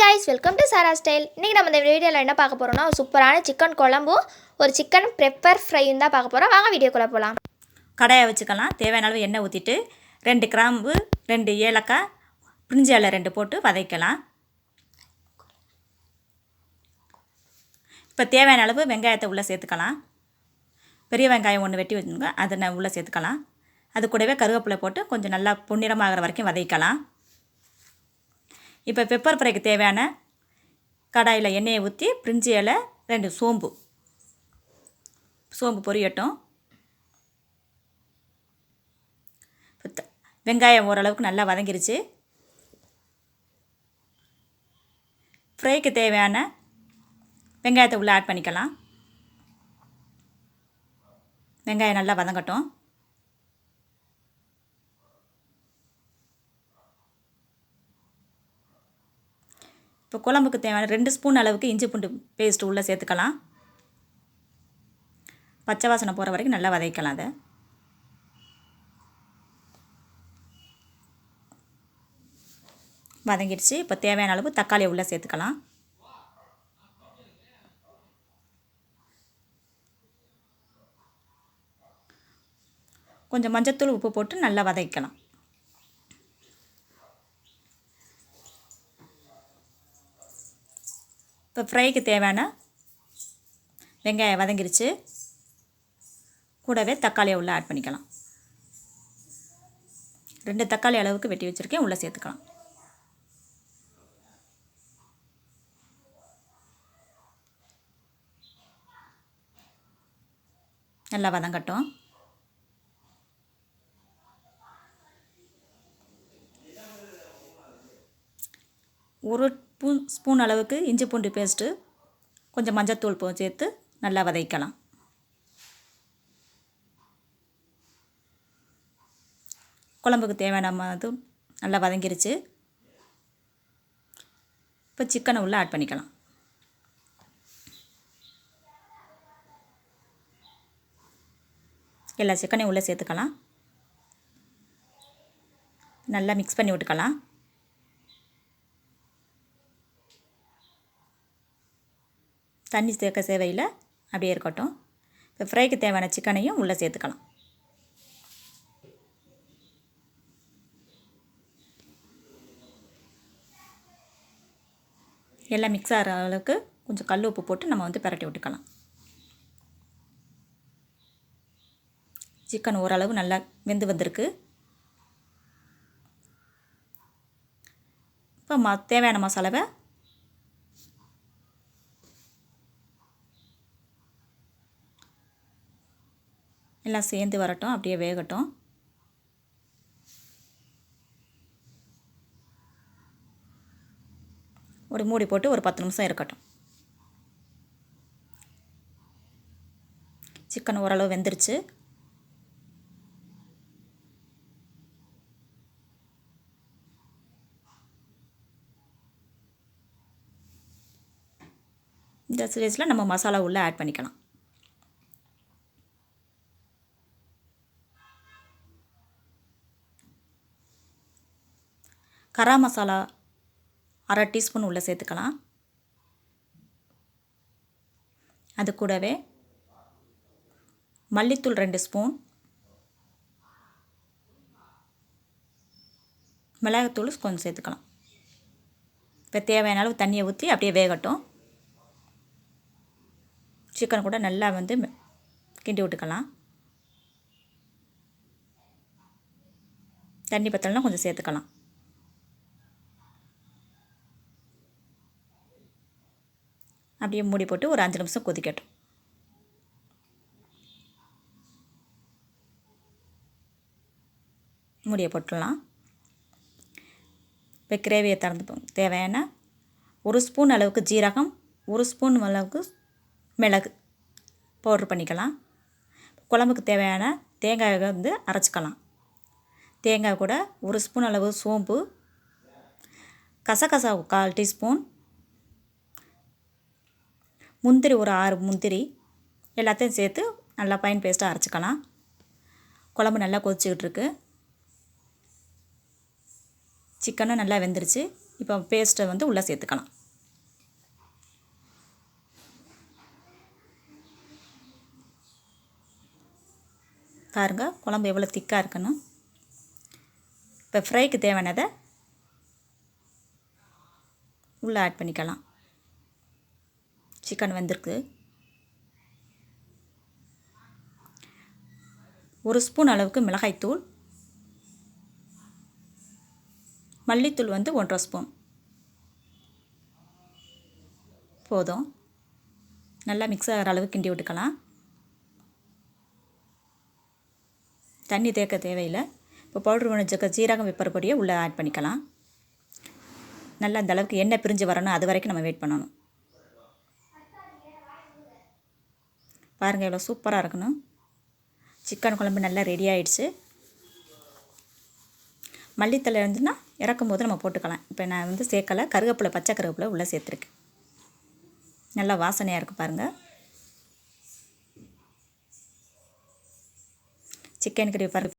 guys, welcome to saara'sstyle. இன்னைக்கு நம்ம இந்த வீடியோல என்ன பார்க்க போறோம்னா ஒரு சூப்பரான சிக்கன் குழம்பு, ஒரு சிக்கன் பெப்பர் ஃப்ரையும் தான் பார்க்க போறோம். வாங்க வீடியோக்குள்ள போலாம். கடாயை வச்சுக்கலாம். தேவையான அளவு எண்ணெய் ஊற்றிட்டு 2 கிராம்பு 2 ஏலக்காய் பிரிஞ்சி இலை 2 போட்டு வதக்கலாம். இப்போ தேவையான அளவு வெங்காயத்தை உள்ளே சேர்த்துக்கலாம். பெரிய வெங்காயம் 1 வெட்டி வச்சுங்க, அதை உள்ளே சேர்த்துக்கலாம். அது கூடவே கருவேப்பிலை போட்டு கொஞ்சம் நல்லா பொன்னிறமாகிற வரைக்கும் வதக்கலாம். இப்போ பெப்பர் ஃப்ரைக்கு தேவையான கடாயில் எண்ணெயை ஊற்றி பிரிஞ்சி இலை 2 சோம்பு பொரியட்டும். வெங்காயம் ஓரளவுக்கு நல்லா வதங்கிருச்சு. ஃப்ரைக்கு தேவையான வெங்காயத்தை உள்ளே ஆட் பண்ணிக்கலாம். வெங்காயம் நல்லா வதங்கட்டும். இப்போ குழம்புக்கு தேவையான 2 ஸ்பூன் அளவுக்கு இஞ்சி பூண்டு பேஸ்ட் உள்ளே சேர்த்துக்கலாம். பச்சை வாசனை போகிற வரைக்கும் நல்லா வதக்கலாம். அதை வதங்கிடுச்சு. இப்போ தேவையான அளவு தக்காளியை உள்ளே சேர்த்துக்கலாம். கொஞ்சம் மஞ்சத்தூள் உப்பு போட்டு நல்லா வதக்கலாம். இப்போ ஃப்ரைக்கு தேவையான வெங்காயம் வதங்கிருச்சு. கூடவே தக்காளியை உள்ளே ஆட் பண்ணிக்கலாம். 2 தக்காளி அளவுக்கு வெட்டி வச்சுருக்கேன், உள்ளே சேர்த்துக்கலாம். நல்லா வதங்கட்டும். ஒரு ஸ்பூன் அளவுக்கு இஞ்சி பூண்டு பேஸ்ட்டு கொஞ்சம் மஞ்சத்தூள் சேர்த்து நல்லா வதக்கலாம். குழம்புக்கு தேவையான இது நல்லா வதங்கிருச்சு. இப்போ சிக்கனை உள்ளே ஆட் பண்ணிக்கலாம். எல்லா சிக்கனையும் உள்ளே சேர்த்துக்கலாம். நல்லா மிக்ஸ் பண்ணி விட்டுக்கலாம். தண்ணி சேர்க்க தேவையில்லை, அப்படியே இருக்கட்டும். இப்போ ஃப்ரைக்கு தேவையான சிக்கனையும் உள்ளே சேர்த்துக்கலாம். எல்லாம் மிக்ஸ் ஆகிற அளவுக்கு கொஞ்சம் கல் உப்பு போட்டு நம்ம பிரட்டி விட்டுக்கலாம். சிக்கன் ஓரளவு நல்லா வெந்து வந்திருக்கு. இப்போ தேவையான மசாலாவை எல்லாம் சேர்ந்து வரட்டும், அப்படியே வேகட்டும். ஒரு மூடி போட்டு ஒரு 10 நிமிஷம் இருக்கட்டும். சிக்கன் ஓரளவு வெந்துருச்சு. இந்த ஸ்டேஜில் நம்ம மசாலா உள்ளே ஆட் பண்ணிக்கலாம். கரம் மசாலா 1/2 டீஸ்பூன் உள்ளே சேர்த்துக்கலாம். அது கூடவே மல்லித்தூள் 2 ஸ்பூன், மிளகாத்தூள் கொஞ்சம் சேர்த்துக்கலாம். இப்போ தேவையான அளவு தண்ணியை ஊற்றி அப்படியே வேகட்டும். சிக்கன் கூட நல்லா கிண்டி விட்டுக்கலாம். தண்ணி பத்தலைனா கொஞ்சம் சேர்த்துக்கலாம். அப்படியே மூடி போட்டு ஒரு 5 நிமிஷம் கொதிக்கட்டும். மூடியை போட்டுடலாம். இப்போ கிரேவியை திறந்து தேவையான 1 ஸ்பூன் அளவுக்கு ஜீரகம், 1 ஸ்பூன் அளவுக்கு மிளகு பவுட்ரு பண்ணிக்கலாம். குழம்புக்கு தேவையான தேங்காயை அரைச்சிக்கலாம். தேங்காய் கூட 1 ஸ்பூன் அளவு சோம்பு, கசகசா 1/4 டீஸ்பூன், முந்திரி ஒரு 6 முந்திரி எல்லாத்தையும் சேர்த்து நல்லா ஃபைன் பேஸ்ட்டாக அரைச்சிக்கலாம். குழம்பு நல்லா கொதிச்சுக்கிட்டு இருக்கு. சிக்கனும் நல்லா வெந்துருச்சு. இப்போ பேஸ்ட்டை உள்ளே சேர்த்துக்கலாம். பாருங்கள் குழம்பு எவ்வளோ திக்காக இருக்குன்னு. இப்போ ஃப்ரைக்கு தேவையானதை உள்ளே ஆட் பண்ணிக்கலாம். சிக்கன் வெந்திருக்கு. 1 ஸ்பூன் அளவுக்கு மிளகாய்த்தூள், மல்லித்தூள் 1.5 ஸ்பூன் போதும். நல்லா மிக்ஸ் ஆகிற அளவுக்கு கிண்டி விட்டுக்கலாம். தண்ணி தேக்க தேவையில்லை. இப்போ பவுட்ரு பண்ணி வச்சுக்க ஜீரகம் பெப்பர் பொடியை உள்ளே ஆட் பண்ணிக்கலாம். நல்லா அந்த அளவுக்கு எண்ணெய் பிரிஞ்சு வரணும், அது வரைக்கும் நம்ம வெயிட் பண்ணணும். பாருங்கள் எவ்வளோ சூப்பராக இருக்கணும். சிக்கன் குழம்பு நல்லா ரெடி ஆகிடுச்சு. மல்லித்தலை இருந்துன்னா இறக்கும் போது நம்ம போட்டுக்கலாம். இப்போ நான் சேர்க்கலை, கருவேப்பிலை, பச்சை கருவேப்பிலை உள்ளே சேர்த்துருக்கேன். நல்லா வாசனையாக இருக்குது பாருங்கள். சிக்கன் கறி பாருங்கள்.